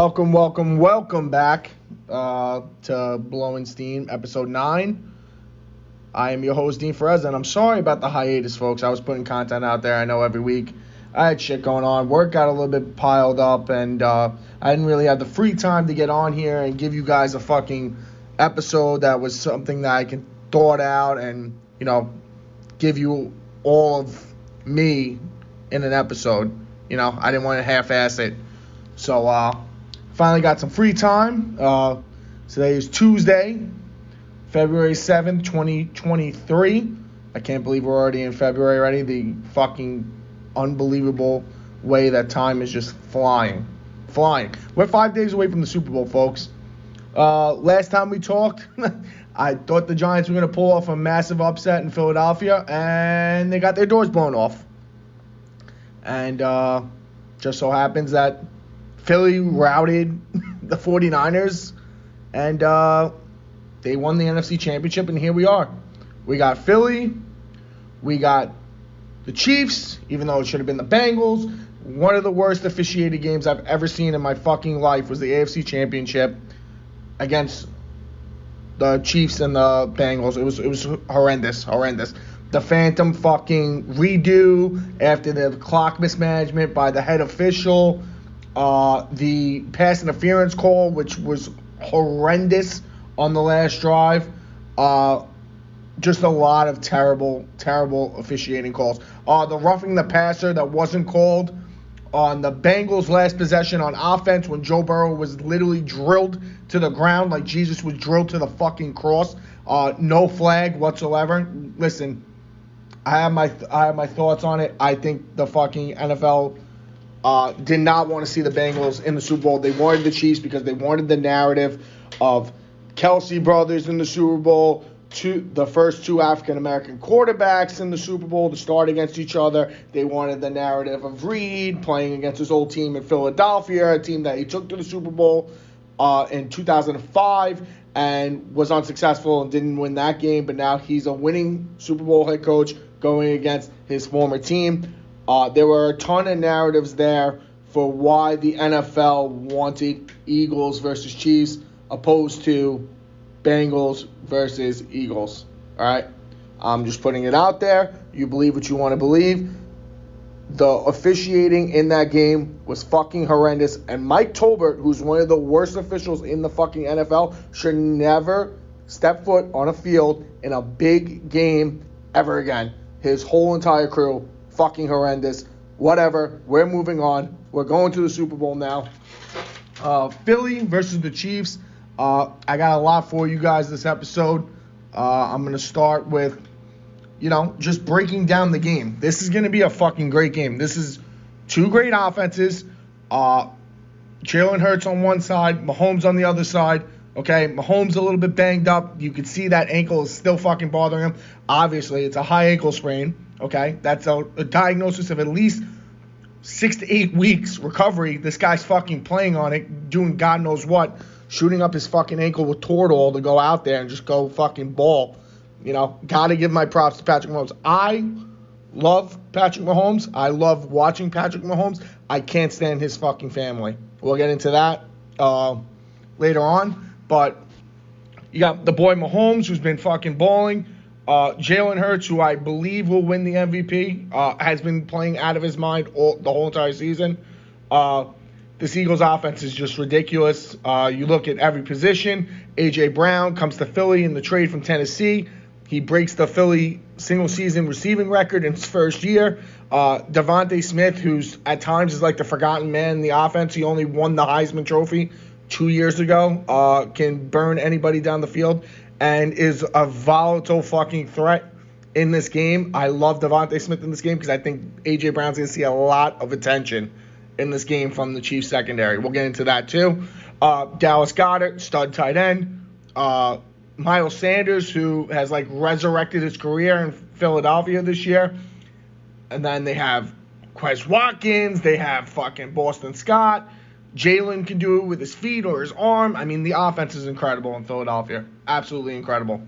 Welcome back to Blowing Steam, Episode 9. I am your host, Dean Ferez, and I'm sorry about the hiatus, folks. I was putting content out there, I know, every week. I had shit going on. Work got a little bit piled up, and I didn't really have the free time to get on here and give you guys a fucking episode that was something that I can thought out and, give you all of me in an episode. I didn't want to half-ass it. So, finally got some free time. Today is Tuesday, February 7th, 2023. I can't believe we're already in February already. The fucking unbelievable way that time is just flying. We're 5 days away from the Super Bowl, folks. Last time we talked, I thought the Giants were going to pull off a massive upset in Philadelphia, and they got their doors blown off. And just so happens that Philly routed the 49ers, and they won the NFC Championship, and here we are. We got Philly, we got the Chiefs, even though it should have been the Bengals. One of the worst officiated games I've ever seen in my fucking life was the AFC Championship against the Chiefs and the Bengals. It was horrendous. The phantom fucking redo after the clock mismanagement by the head official. The pass interference call, which was horrendous on the last drive. Just a lot of terrible officiating calls. The roughing the passer that wasn't called on the Bengals' last possession on offense when Joe Burrow was literally drilled to the ground like Jesus was drilled to the fucking cross. No flag whatsoever. Listen, I have my thoughts on it. I think the fucking NFL did not want to see the Bengals in the Super Bowl. They wanted the Chiefs because they wanted the narrative of Kelsey brothers in the Super Bowl, the first two African-American quarterbacks in the Super Bowl to start against each other. They wanted the narrative of Reed playing against his old team in Philadelphia, a team that he took to the Super Bowl in 2005 and was unsuccessful and didn't win that game. But now he's a winning Super Bowl head coach going against his former team. There were a ton of narratives there for why the NFL wanted Eagles versus Chiefs opposed to Bengals versus Eagles. All right? I'm just putting it out there. You believe what you want to believe. The officiating in that game was fucking horrendous. And Mike Tolbert, who's one of the worst officials in the fucking NFL, should never step foot on a field in a big game ever again. His whole entire crew, fucking horrendous. Whatever. We're moving on. We're going to the Super Bowl now. Philly versus the Chiefs. I got a lot for you guys this episode. I'm going to start with, just breaking down the game. This is going to be a fucking great game. This is two great offenses. Jalen Hurts on one side, Mahomes on the other side. Okay, Mahomes a little bit banged up. You can see that ankle is still fucking bothering him. Obviously, it's a high ankle sprain. Okay, that's a diagnosis of at least 6 to 8 weeks recovery. This guy's fucking playing on it, doing God knows what, shooting up his fucking ankle with Toradol to go out there and just go fucking ball. Got to give my props to Patrick Mahomes. I love Patrick Mahomes. I love watching Patrick Mahomes. I can't stand his fucking family. We'll get into that later on. But you got the boy Mahomes, who's been fucking balling. Jalen Hurts, who I believe will win the MVP, has been playing out of his mind the whole entire season. This Eagles offense is just ridiculous. You look at every position. A.J. Brown comes to Philly in the trade from Tennessee. He breaks the Philly single-season receiving record in his first year. Devontae Smith, who's at times is like the forgotten man in the offense. He only won the Heisman Trophy 2 years ago. Can burn anybody down the field and is a volatile fucking threat in this game. I love Devontae Smith in this game because I think A.J. Brown's going to see a lot of attention in this game from the Chiefs secondary. We'll get into that too. Dallas Goedert, stud tight end. Miles Sanders, who has resurrected his career in Philadelphia this year. And then they have Quez Watkins. They have fucking Boston Scott. Jalen can do it with his feet or his arm. I mean, the offense is incredible in Philadelphia. Absolutely incredible.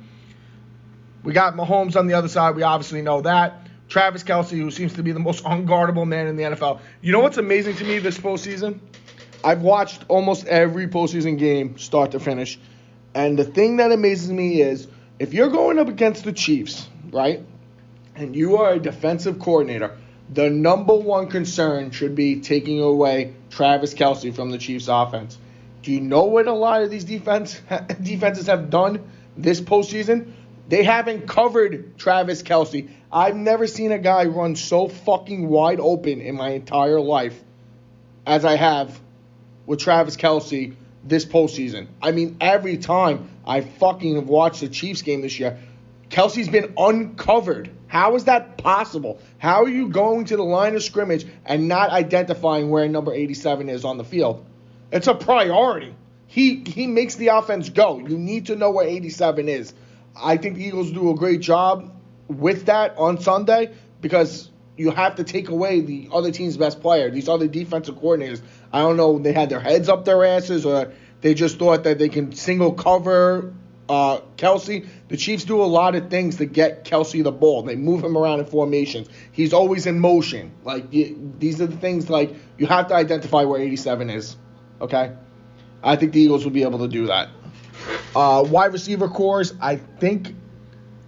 We got Mahomes on the other side. We obviously know that. Travis Kelce, who seems to be the most unguardable man in the NFL. You know what's amazing to me this postseason? I've watched almost every postseason game start to finish, and the thing that amazes me is if you're going up against the Chiefs, right, and you are a defensive coordinator, the number one concern should be taking away Travis Kelce from the Chiefs' offense. Do you know what a lot of these defenses have done this postseason? They haven't covered Travis Kelce. I've never seen a guy run so fucking wide open in my entire life as I have with Travis Kelce this postseason. I mean, every time I fucking have watched the Chiefs game this year, Kelce's been uncovered. How is that possible? How are you going to the line of scrimmage and not identifying where number 87 is on the field? It's a priority. He makes the offense go. You need to know where 87 is. I think the Eagles do a great job with that on Sunday because you have to take away the other team's best player. These other defensive coordinators, I don't know, they had their heads up their asses or they just thought that they can single cover Kelce. The Chiefs do a lot of things to get Kelce the ball. They move him around in formations. He's always in motion. Like, these are the things, like, you have to identify where 87 is. Okay? I think the Eagles will be able to do that. Wide receiver cores, I think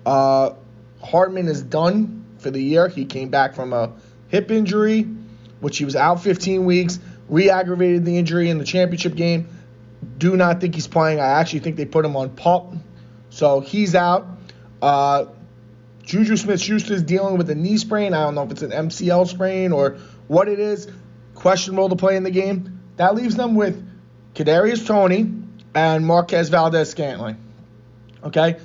Hartman is done for the year. He came back from a hip injury, which he was out 15 weeks, re-aggravated the injury in the championship game. Do not think he's playing. I actually think they put him on PUP. So he's out. Juju Smith-Schuster is dealing with a knee sprain. I don't know if it's an MCL sprain or what it is. Questionable to play in the game. That leaves them with Kadarius Toney and Marquez Valdez-Scantling. Okay?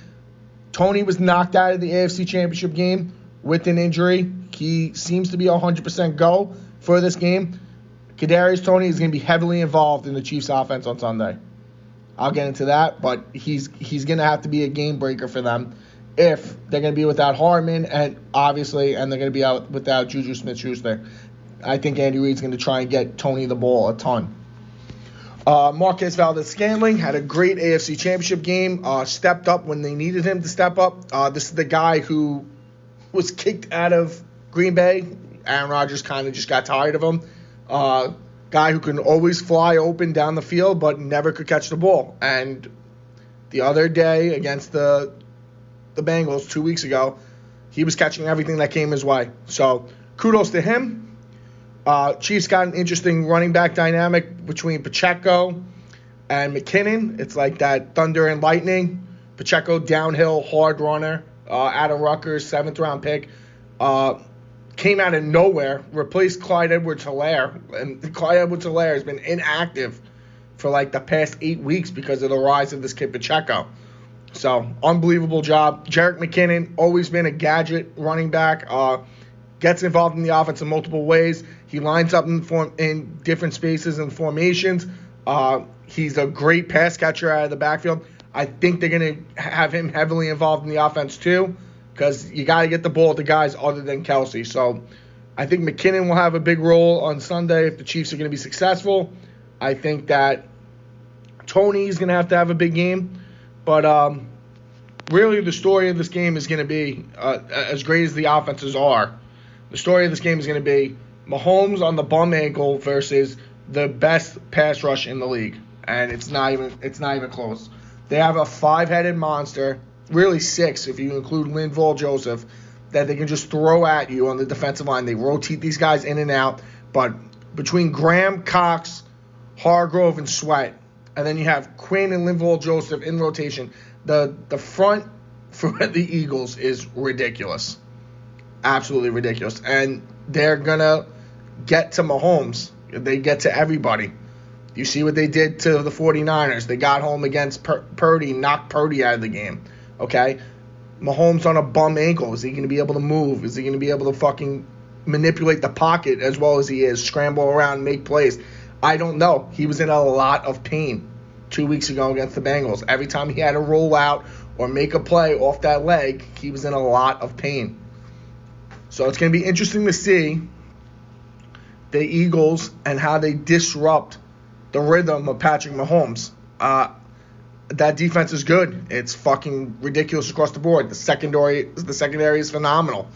Toney was knocked out of the AFC Championship game with an injury. He seems to be 100% go for this game. Kadarius Toney is going to be heavily involved in the Chiefs' offense on Sunday. I'll get into that, but he's going to have to be a game breaker for them if they're going to be without Hartman and they're going to be out without Juju Smith-Schuster. I think Andy Reid's going to try and get Toney the ball a ton. Marquez Valdez-Scantling had a great AFC Championship game, stepped up when they needed him to step up. This is the guy who was kicked out of Green Bay. Aaron Rodgers kind of just got tired of him. Guy who can always fly open down the field but never could catch the ball. And the other day against the Bengals 2 weeks ago, he was catching everything that came his way. So kudos to him. Chiefs got an interesting running back dynamic between Pacheco and McKinnon. It's like that thunder and lightning. Pacheco, downhill, hard runner, out of Rutgers, 7th-round pick. Came out of nowhere, replaced Clyde Edwards-Helaire. And Clyde Edwards-Helaire has been inactive for like the past 8 weeks because of the rise of this kid Pacheco. So, unbelievable job. Jerick McKinnon, always been a gadget running back. Gets involved in the offense in multiple ways. He lines up in different spaces and formations. He's a great pass catcher out of the backfield. I think they're going to have him heavily involved in the offense too because you got to get the ball to guys other than Kelce. So I think McKinnon will have a big role on Sunday if the Chiefs are going to be successful. I think that Toney is going to have a big game. But really the story of this game is going to be, as great as the offenses are, the story of this game is going to be Mahomes on the bum ankle versus the best pass rush in the league, and it's not even close. They have a 5-headed monster, really 6 if you include Linval Joseph, that they can just throw at you on the defensive line. They rotate these guys in and out, but between Graham, Cox, Hargrove, and Sweat, and then you have Quinn and Linval Joseph in rotation, the front for the Eagles is ridiculous. Absolutely ridiculous. And they're going to get to Mahomes. They get to everybody. You see what they did to the 49ers. They got home against Purdy, knocked Purdy out of the game. Okay? Mahomes on a bum ankle. Is he going to be able to move? Is he going to be able to fucking manipulate the pocket as well as he is? Scramble around, make plays? I don't know. He was in a lot of pain 2 weeks ago against the Bengals. Every time he had to roll out or make a play off that leg, he was in a lot of pain. So it's going to be interesting to see the Eagles and how they disrupt the rhythm of Patrick Mahomes. That defense is good. It's fucking ridiculous across the board. The secondary is phenomenal.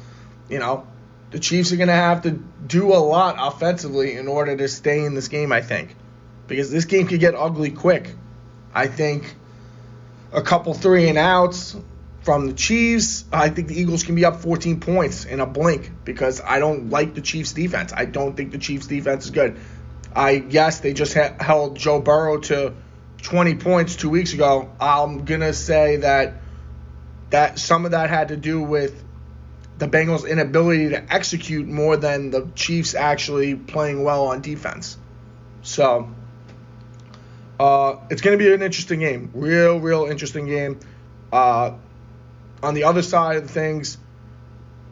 You know, the Chiefs are going to have to do a lot offensively in order to stay in this game, I think. because this game could get ugly quick. I think a couple 3-and-outs from the Chiefs. I think the Eagles can be up 14 points in a blink because I don't like the Chiefs' defense. I don't think the Chiefs' defense is good. Yes, they just held Joe Burrow to 20 points 2 weeks ago. I'm going to say that some of that had to do with the Bengals' inability to execute more than the Chiefs actually playing well on defense. So, it's going to be an interesting game. Real interesting game. On the other side of things,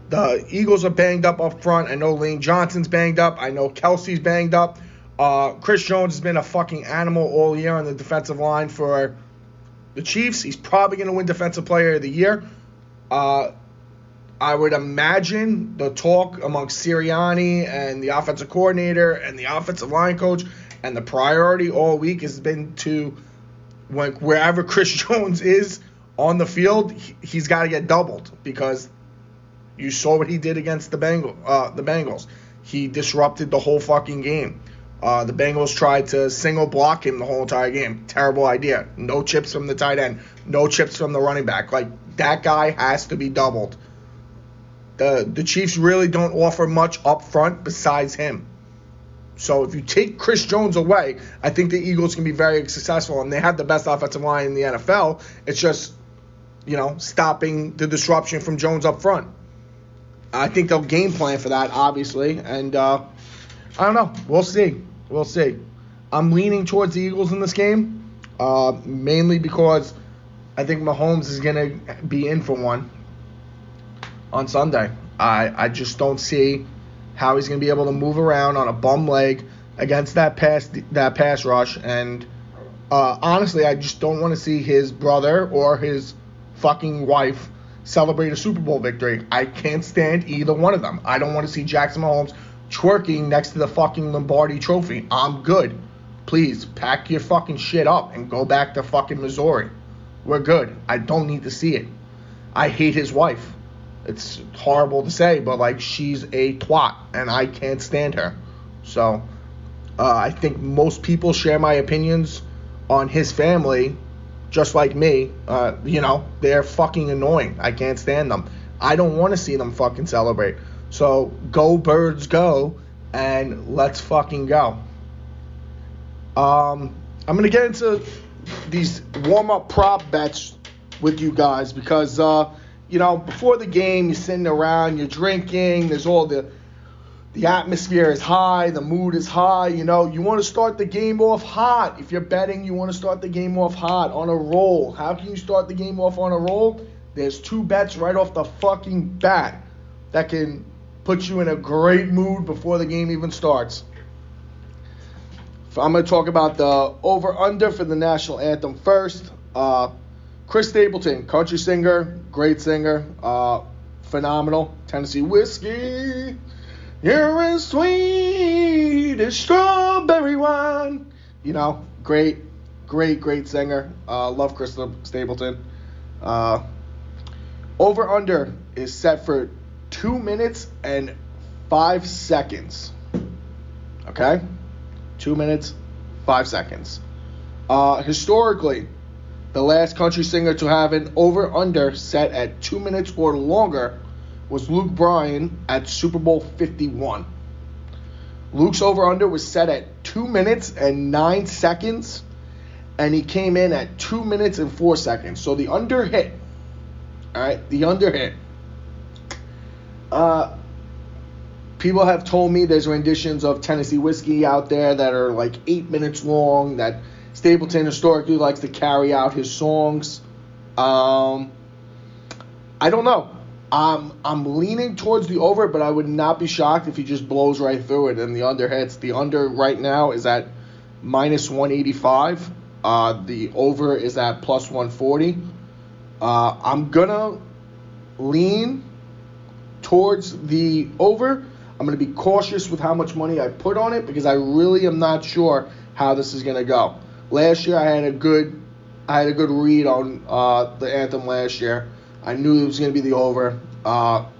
the Eagles are banged up front. I know Lane Johnson's banged up. I know Kelsey's banged up. Chris Jones has been a fucking animal all year on the defensive line for the Chiefs. He's probably going to win Defensive Player of the Year. I would imagine the talk amongst Sirianni and the offensive coordinator and the offensive line coach and the priority all week has been to wherever Chris Jones is on the field, he's got to get doubled because you saw what he did against the Bengals. He disrupted the whole fucking game. The Bengals tried to single block him the whole entire game. Terrible idea. No chips from the tight end. No chips from the running back. Like, that guy has to be doubled. The Chiefs really don't offer much up front besides him. So if you take Chris Jones away, I think the Eagles can be very successful, and they have the best offensive line in the NFL. It's just, stopping the disruption from Jones up front. I think they'll game plan for that, obviously, and I don't know. We'll see. I'm leaning towards the Eagles in this game, mainly because I think Mahomes is going to be in for one on Sunday. I just don't see how he's going to be able to move around on a bum leg against that pass rush. And honestly, I just don't want to see his brother or his fucking wife celebrate a Super Bowl victory. I can't stand either one of them. I don't want to see Jackson Mahomes twerking next to the fucking Lombardi trophy. I'm good. Please, pack your fucking shit up and go back to fucking Missouri. We're good. I don't need to see it. I hate his wife. It's horrible to say, but, she's a twat, and I can't stand her. So, I think most people share my opinions on his family, just like me. They're fucking annoying. I can't stand them. I don't want to see them fucking celebrate. So, go Birds go, and let's fucking go. I'm going to get into these warm-up prop bets with you guys because, before the game, you're sitting around, you're drinking, there's all the atmosphere is high, the mood is high, you want to start the game off hot. If you're betting, you want to start the game off hot, on a roll. How can you start the game off on a roll? There's 2 bets right off the fucking bat that can put you in a great mood before the game even starts. I'm going to talk about the over-under for the national anthem first. Chris Stapleton, country singer, great singer, phenomenal. Tennessee whiskey, you're as sweet as strawberry wine. Great singer. Love Chris Stapleton. Over-under is set for 2 minutes and 5 seconds. Okay? 2 minutes, 5 seconds. Historically, the last country singer to have an over-under set at 2 minutes or longer was Luke Bryan at Super Bowl 51. Luke's over-under was set at 2 minutes and 9 seconds, and he came in at 2 minutes and 4 seconds. So the under hit. All right, the under hit. People have told me there's renditions of Tennessee Whiskey out there that are 8 minutes long, that Stapleton historically likes to carry out his songs. I don't know. I'm leaning towards the over, but I would not be shocked if he just blows right through it and the under hits. The under right now is at minus 185. The over is at plus 140. I'm going to lean towards the over. I'm going to be cautious with how much money I put on it because I really am not sure how this is going to go. Last year I had a good read on the anthem last year. I knew it was going to be the over.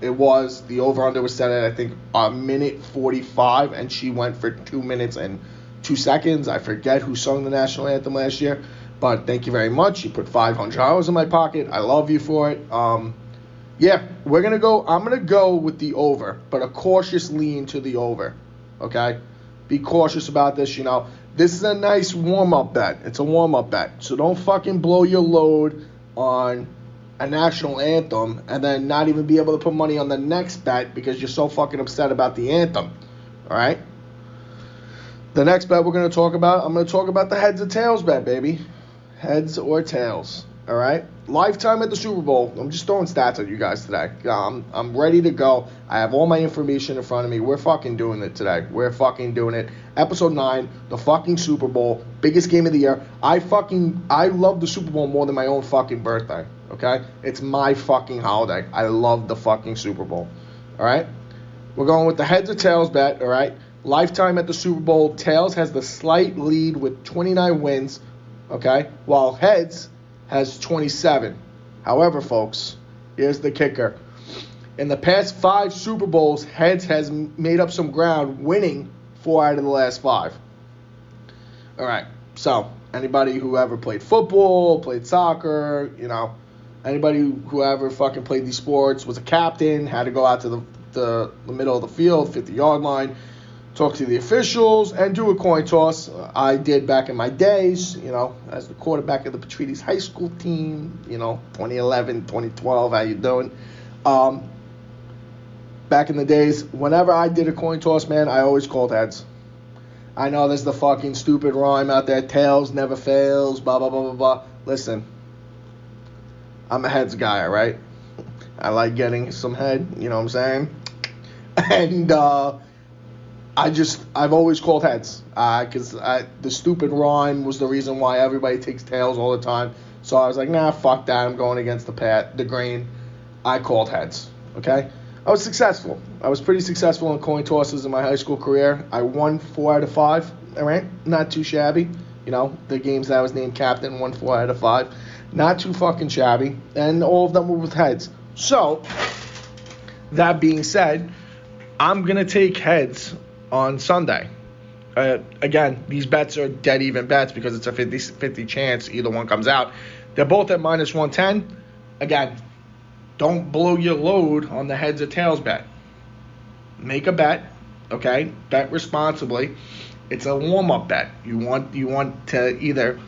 It was. The over-under was set at, I think, a minute 45, and she went for 2 minutes and 2 seconds. I forget who sung the national anthem last year, but thank you very much. You put $500 in my pocket. I love you for it. Yeah, I'm going to go with the over, but a cautious lean to the over, okay? Be cautious about this, This is a nice warm-up bet. It's a warm-up bet. So don't fucking blow your load on a national anthem and then not even be able to put money on the next bet because you're so fucking upset about the anthem, all right? The next bet I'm going to talk about the heads or tails bet, baby. Heads or tails, all right? Lifetime at the Super Bowl. I'm just throwing stats at you guys today. I'm ready to go. I have all my information in front of me. We're fucking doing it today. We're fucking doing it. Episode 9, the fucking Super Bowl, biggest game of the year. I love the Super Bowl more than my own fucking birthday, okay? It's my fucking holiday. I love the fucking Super Bowl, all right? We're going with the heads or tails bet, all right? Lifetime at the Super Bowl, tails has the slight lead with 29 wins, okay? While heads has 27. However, folks, here's the kicker. In the past 5 Super Bowls, heads has made up some ground, winning 4 out of the last 5. All right, so anybody who ever played football, played soccer, anybody who ever fucking played these sports, was a captain, had to go out to the middle of the field, 50-yard line, talk to the officials, and do a coin toss. I did back in my days, as the quarterback of the Petrides High School team, 2011, 2012, how you doing? Back in the days, whenever I did a coin toss, man, I always called heads. I know there's the fucking stupid rhyme out there, tails never fails, blah, blah, blah, blah, blah. Listen, I'm a heads guy, all right? I like getting some head, you know what I'm saying? And, I've always called heads because the stupid rhyme was the reason why everybody takes tails all the time. So I was like, nah, fuck that. I'm going against the grain. I called heads, okay? I was successful. I was pretty successful in coin tosses in my high school career. I won 4 out of 5, all right? Not too shabby. The games that I was named captain, won 4 out of 5. Not too fucking shabby. And all of them were with heads. So, that being said, I'm going to take heads on Sunday. Again, these bets are dead even bets because it's a 50-50 chance either one comes out. They're both at minus 110. Again, don't blow your load on the heads or tails bet. Make a bet, okay? Bet responsibly. It's a warm-up bet. You want to either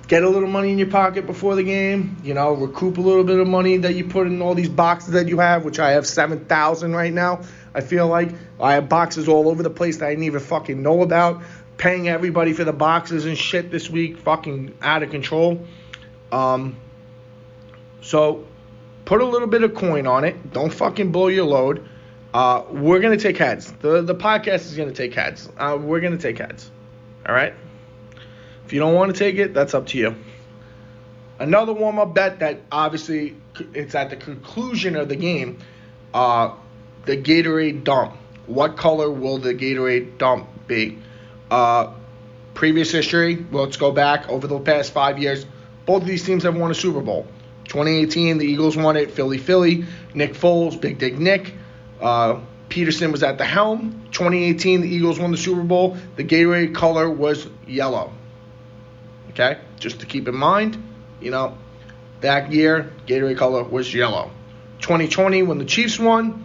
get a little money in your pocket before the game, recoup a little bit of money that you put in all these boxes that you have, which I have 7,000 right now. I feel like I have boxes all over the place that I didn't even fucking know about. Paying everybody for the boxes and shit this week, fucking out of control. So put a little bit of coin on it. Don't fucking blow your load. We're going to take heads. The podcast is going to take heads. We're going to take heads. All right? If you don't want to take it, that's up to you. Another warm-up bet that obviously it's at the conclusion of the game. The Gatorade dump. What color will the Gatorade dump be? Previous history, let's go back over the past 5 years. Both of these teams have won a Super Bowl. 2018, the Eagles won it. Philly. Nick Foles, Big Dick Nick. Peterson was at the helm. 2018, the Eagles won the Super Bowl. The Gatorade color was yellow. Okay? Just to keep in mind, that year, Gatorade color was yellow. 2020, when the Chiefs won,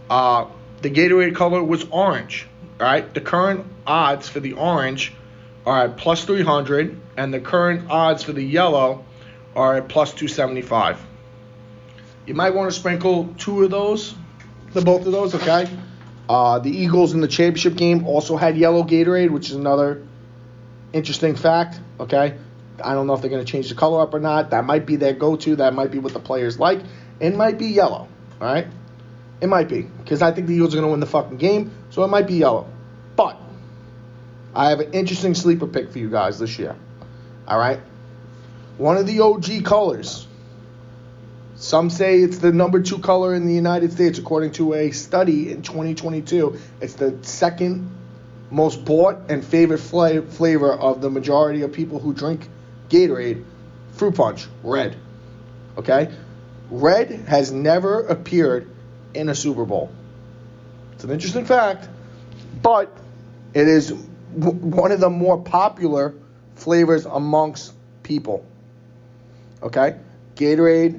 the Gatorade color was orange. All right? The current odds for the orange are at plus 300, and the current odds for the yellow are at plus 275. You might want to sprinkle both of those, okay? The Eagles in the championship game also had yellow Gatorade, which is another interesting fact, okay? I don't know if they're going to change the color up or not. That might be their go-to. That might be what the players like. It might be yellow, all right? It might be, because I think the Eagles are going to win the fucking game, so it might be yellow. But I have an interesting sleeper pick for you guys this year, all right? One of the OG colors. Some say it's the number 2 color in the United States, according to a study in 2022. It's the second most bought and favorite flavor of the majority of people who drink Gatorade. Fruit punch, red. Okay? Red has never appeared in a Super Bowl. It's an interesting fact, but it is one of the more popular flavors amongst people. Okay? Gatorade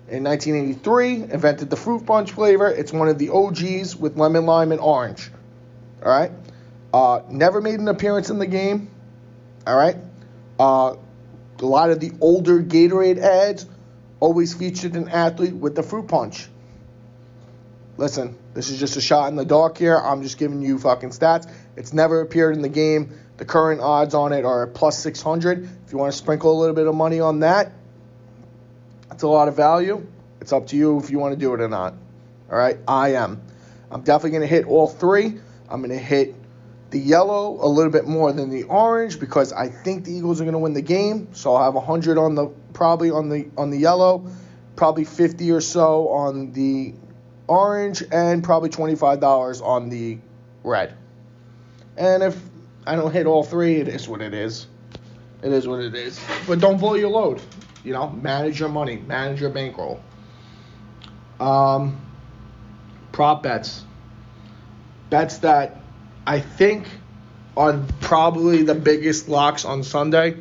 in 1983 invented the fruit punch flavor. It's one of the OGs with lemon, lime, and orange. All right? Never made an appearance in the game. All right? A lot of the older Gatorade ads always featured an athlete with the fruit punch. Listen, this is just a shot in the dark here. I'm just giving you fucking stats. It's never appeared in the game. The current odds on it are plus 600. If you want to sprinkle a little bit of money on that, that's a lot of value. It's up to you if you want to do it or not. All right? I'm definitely going to hit all three. I'm going to hit the yellow a little bit more than the orange because I think the Eagles are going to win the game. So I'll have 100 on the yellow, probably 50 or so on the orange, and probably $25 on the red. And if I don't hit all three, it is what it is. It is what it is. But don't blow your load. You know, manage your money, manage your bankroll. Prop bets. Bets that I think are probably the biggest locks on Sunday.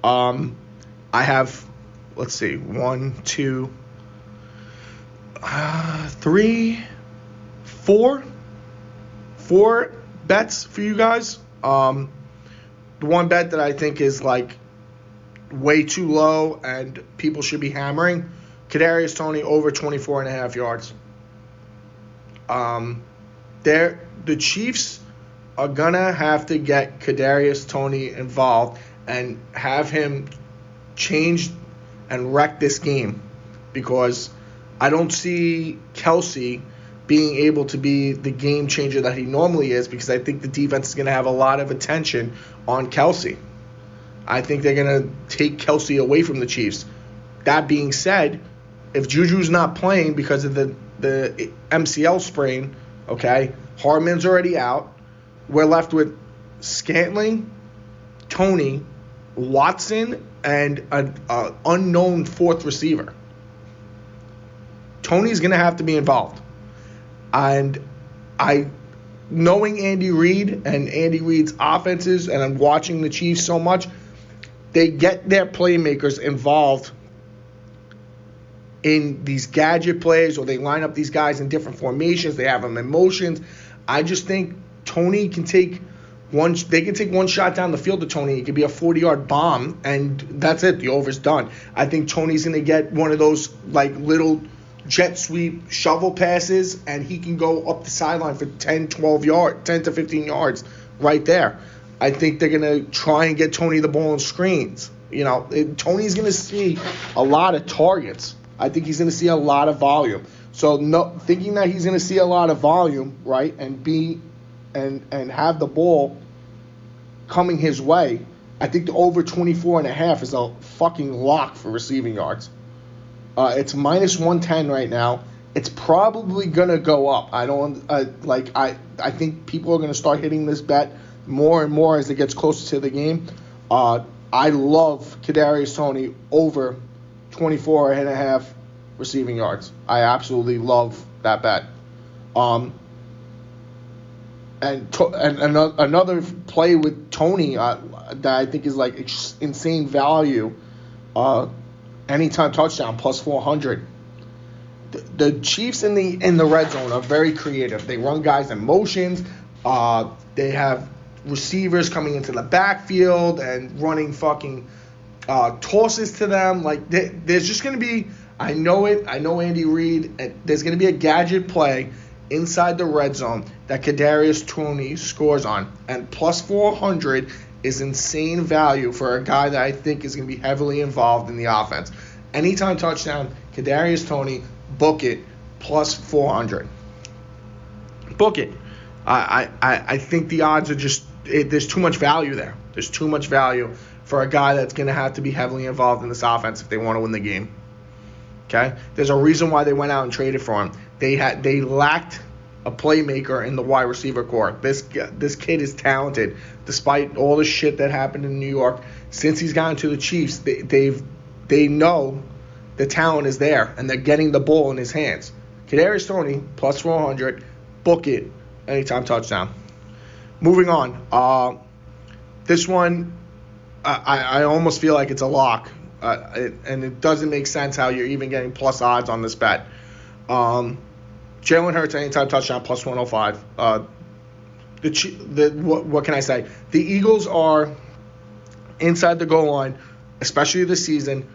I have, let's see, 1, 2, 3, 4 bets for you guys. The one bet that I think is like way too low and people should be hammering, Kadarius Toney over 24.5 yards. The Chiefs are gonna have to get Kadarius Toney involved and have him change and wreck this game, because I don't see Kelsey being able to be the game changer that he normally is, because I think the defense is going to have a lot of attention on Kelsey. I think they're going to take Kelsey away from the Chiefs. That being said, if Juju's not playing because of the MCL sprain, okay, Hardman's already out, we're left with Scantling, Toney, Watson, and an unknown fourth receiver. Toney's going to have to be involved. And knowing Andy Reid and Andy Reid's offenses, and I'm watching the Chiefs so much, they get their playmakers involved in these gadget plays, or they line up these guys in different formations. They have them in motions. I just think Toney can take one. They can take one shot down the field to Toney. It could be a 40-yard bomb, and that's it. The over's done. I think Toney's going to get one of those like little jet sweep shovel passes, and he can go up the sideline for 10 to 15 yards right there. I think they're going to try and get Toney the ball on screens. You know, Toney's going to see a lot of targets. I think he's going to see a lot of volume. So thinking that he's going to see a lot of volume, right, and have the ball coming his way, I think the over 24.5 is a fucking lock for receiving yards. It's minus 110 right now. It's probably gonna go up. I think people are gonna start hitting this bet more and more as it gets closer to the game. I love Kadarius Toney over 24.5 receiving yards. I absolutely love that bet. And another play with Toney that I think is like insane value. Anytime touchdown plus 400. The Chiefs in the red zone are very creative. They run guys in motions. They have receivers coming into the backfield and running fucking tosses to them. Like there's just gonna be. I know it. I know Andy Reid. There's gonna be a gadget play inside the red zone that Kadarius Toney scores on, and plus 400 is insane value for a guy that I think is going to be heavily involved in the offense. Anytime touchdown, Kadarius Toney, book it, plus 400. Book it. I think the odds are just, there's too much value there. There's too much value for a guy that's going to have to be heavily involved in this offense if they want to win the game. Okay? There's a reason why they went out and traded for him. They lacked a playmaker in the wide receiver core. This kid is talented, despite all the shit that happened in New York. Since he's gotten to the Chiefs, they know the talent is there, and they're getting the ball in his hands. Kadarius Toney plus 400, book it, anytime touchdown. Moving on, This one, I almost feel like it's a lock. And it doesn't make sense how you're even getting plus odds on this bet. Jalen Hurts anytime touchdown plus 105. What can I say? The Eagles are inside the goal line, especially this season,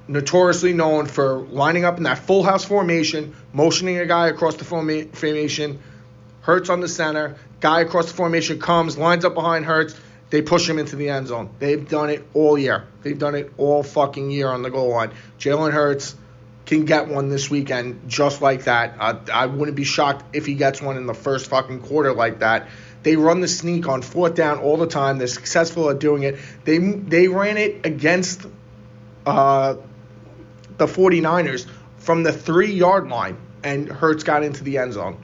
notoriously known for lining up in that full house formation, motioning a guy across the formation, Hurts on the center, guy across the formation comes, lines up behind Hurts, they push him into the end zone. They've done it all year. They've done it all fucking year on the goal line. Jalen Hurts can get one this weekend just like that. I wouldn't be shocked if he gets one in the first fucking quarter like that. They run the sneak on fourth down all the time. They're successful at doing it. They ran it against the 49ers from the 3-yard line, and Hurts got into the end zone.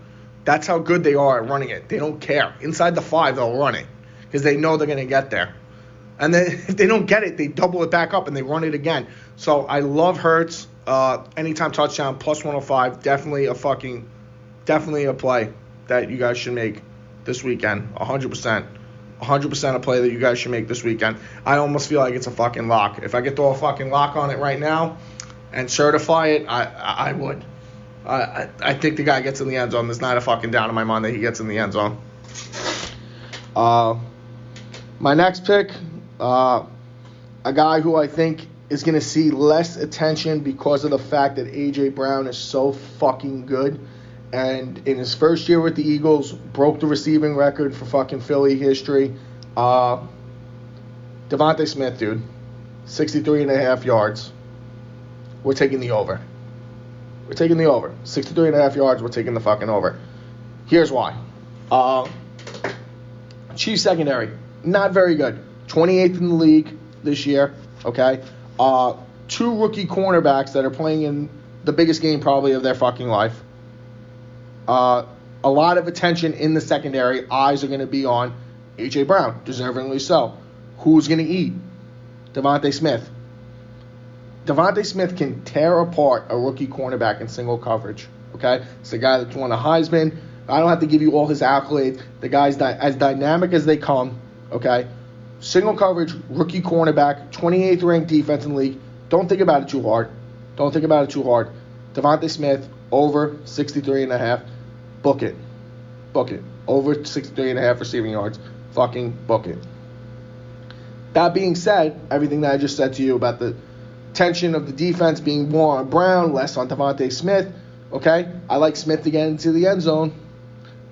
That's how good they are at running it. They don't care. Inside the 5, they'll run it because they know they're going to get there. And then if they don't get it, they double it back up and they run it again. So I love Hurts. Anytime touchdown, plus 105, definitely a play that you guys should make this weekend. 100%. 100% a play that you guys should make this weekend. I almost feel like it's a fucking lock. If I could throw a fucking lock on it right now and certify it, I would. I think the guy gets in the end zone. There's not a fucking doubt in my mind that he gets in the end zone. My next pick, a guy who I think is going to see less attention because of the fact that A.J. Brown is so fucking good. And in his first year with the Eagles, broke the receiving record for fucking Philly history. Devontae Smith, dude. 63.5 yards. We're taking the over. 63.5 yards, we're taking the fucking over. Here's why. Chiefs secondary, not very good. 28th in the league this year, okay? 2 rookie cornerbacks that are playing in the biggest game probably of their fucking life. A lot of attention in the secondary. Eyes are going to be on A.J. Brown, deservingly so. Who's going to eat? Devontae Smith. Devontae Smith can tear apart a rookie cornerback in single coverage, okay? It's the guy that's won a Heisman. I don't have to give you all his accolades. The guy's as dynamic as they come, okay? Single coverage, rookie cornerback, 28th ranked defense in the league. Don't think about it too hard. Devontae Smith, over 63.5. Book it. Over 63.5 receiving yards. Fucking book it. That being said, everything that I just said to you about the tension of the defense being more on Brown, less on Devontae Smith, okay? I like Smith to get into the end zone.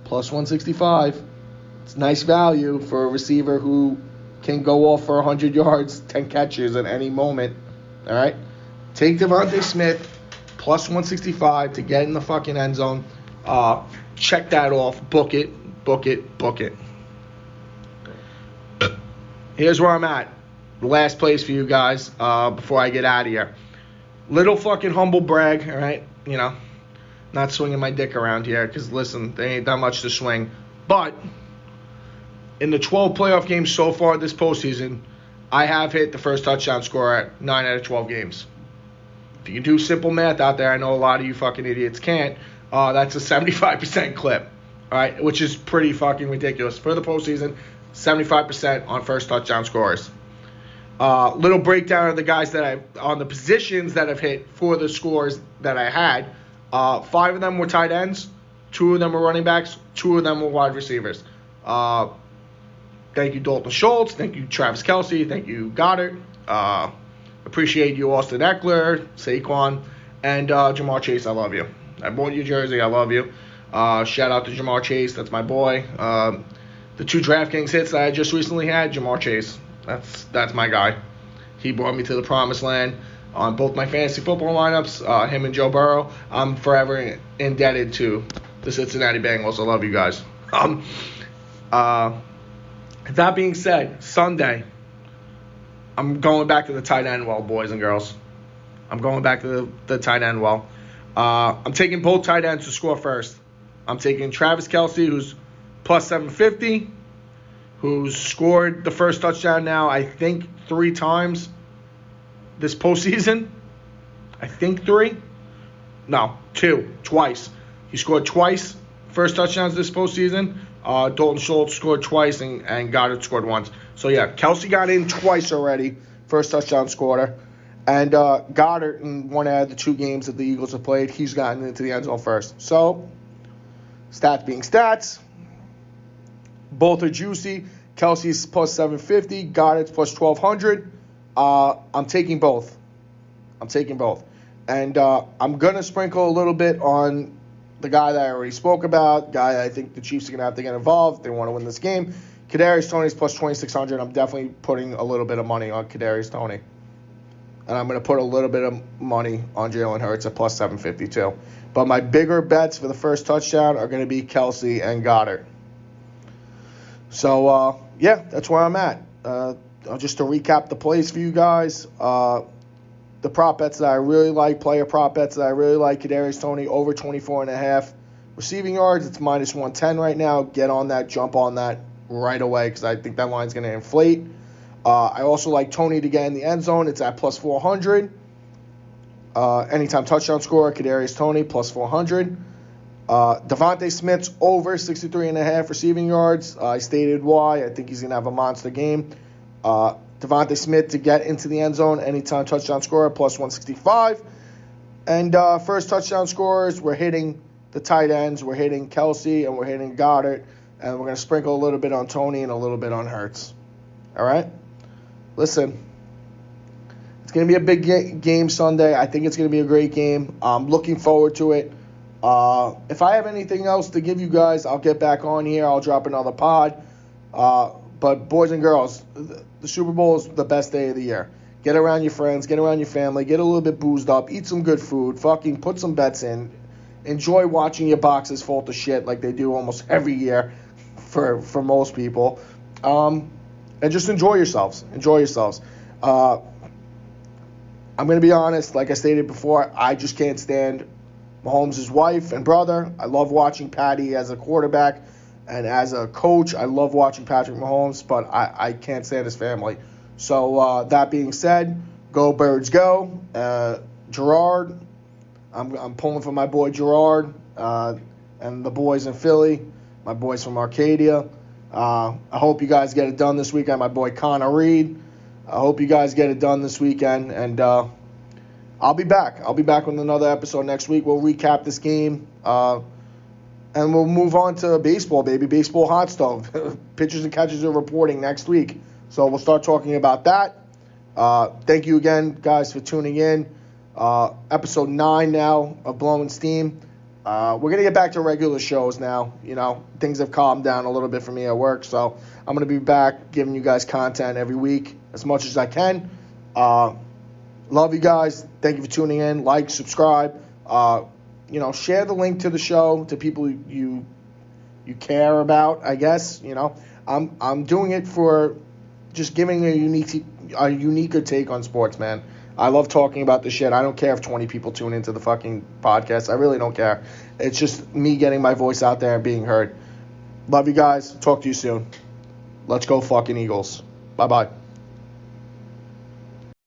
Plus 165. It's nice value for a receiver who can go off for 100 yards, 10 catches at any moment, all right? Take Devontae Smith, plus 165 to get in the fucking end zone. Check that off. Book it. Here's where I'm at. The last place for you guys before I get out of here. Little fucking humble brag, all right? You know, not swinging my dick around here because, listen, there ain't that much to swing. But in the 12 playoff games so far this postseason, I have hit the first touchdown score at 9 out of 12 games. If you can do simple math out there, I know a lot of you fucking idiots can't. That's a 75% clip, all right, which is pretty fucking ridiculous. For the postseason, 75% on first touchdown scores. Little breakdown of the guys on the positions that I've hit for the scores that I had. 5 of them were tight ends. 2 of them were running backs. 2 of them were wide receivers. Thank you, Dalton Schultz. Thank you, Travis Kelce. Thank you, Goddard. Appreciate you, Austin Eckler, Saquon, and Jamar Chase. I love you. I bought your jersey. I love you. Shout out to Jamar Chase. That's my boy. The 2 DraftKings hits that I just recently had, Jamar Chase. That's my guy. He brought me to the promised land on both my fantasy football lineups, him and Joe Burrow. I'm forever indebted to the Cincinnati Bengals. I love you guys. That being said, Sunday, I'm going back to the tight end well, boys and girls. I'm going back to the tight end well. I'm taking both tight ends to score first. I'm taking Travis Kelce, who's plus 750, who's scored the first touchdown now, I think, 3 times this postseason. I think 3. No, 2. Twice. He scored twice, first touchdowns this postseason. Dalton Schultz scored twice, and Goddard scored once. So, yeah, Kelsey got in twice already. First touchdown scorer. And Goddard, in one out of the 2 games that the Eagles have played, he's gotten into the end zone first. So, stats being stats. Both are juicy. Kelsey's plus 750. Goddard's plus 1,200. I'm taking both. And I'm going to sprinkle a little bit on the guy that I already spoke about, guy that I think the Chiefs are going to have to get involved if they want to win this game. Kadarius Toney's plus 2,600. I'm definitely putting a little bit of money on Kadarius Toney. And I'm going to put a little bit of money on Jalen Hurts at plus 750 too. But my bigger bets for the first touchdown are going to be Kelsey and Goddard. So, yeah, that's where I'm at. Just to recap the plays for you guys, the prop bets that I really like, player prop bets that I really like, Kadarius Toney over 24.5 receiving yards. It's minus 110 right now. Get on that, jump on that right away because I think that line's going to inflate. I also like Toney to get in the end zone. It's at plus 400. Anytime touchdown scorer, Kadarius Toney, plus 400. Devontae Smith's over 63.5 receiving yards. I stated why. I think he's going to have a monster game. Devontae Smith to get into the end zone, anytime touchdown scorer, plus 165. And first touchdown scorers, we're hitting the tight ends. We're hitting Kelsey, and we're hitting Goddard. And we're going to sprinkle a little bit on Toney and a little bit on Hurts. All right? Listen, it's going to be a big game Sunday. I think it's going to be a great game. I'm looking forward to it. If I have anything else to give you guys, I'll get back on here. I'll drop another pod. But boys and girls, the Super Bowl is the best day of the year. Get around your friends, get around your family, get a little bit boozed up, eat some good food, fucking put some bets in. Enjoy watching your boxes fall to shit like they do almost every year for most people. And just enjoy yourselves. I'm going to be honest, like I stated before, I just can't stand Mahomes' wife and brother. I love watching Patty as a quarterback, and as a coach, I love watching Patrick Mahomes, but I can't stand his family. So that being said, go Birds go. Gerard, I'm pulling for my boy Gerard and the boys in Philly, my boys from Arcadia. I hope you guys get it done this weekend. My boy Connor Reed. I hope you guys get it done this weekend, and I'll be back. I'll be back with another episode next week. We'll recap this game, and we'll move on to baseball, baby. Baseball hot stove. Pitchers and catchers are reporting next week, so we'll start talking about that. Thank you again, guys, for tuning in. Episode 9 now of Blowing Steam. We're going to get back to regular shows now. You know, things have calmed down a little bit for me at work, so I'm going to be back giving you guys content every week as much as I can. Love you guys. Thank you for tuning in. Like, subscribe. Share the link to the show to people you care about, I guess. You know, I'm doing it for just giving a unique take on sports, man. I love talking about this shit. I don't care if 20 people tune into the fucking podcast. I really don't care. It's just me getting my voice out there and being heard. Love you guys. Talk to you soon. Let's go fucking Eagles. Bye-bye.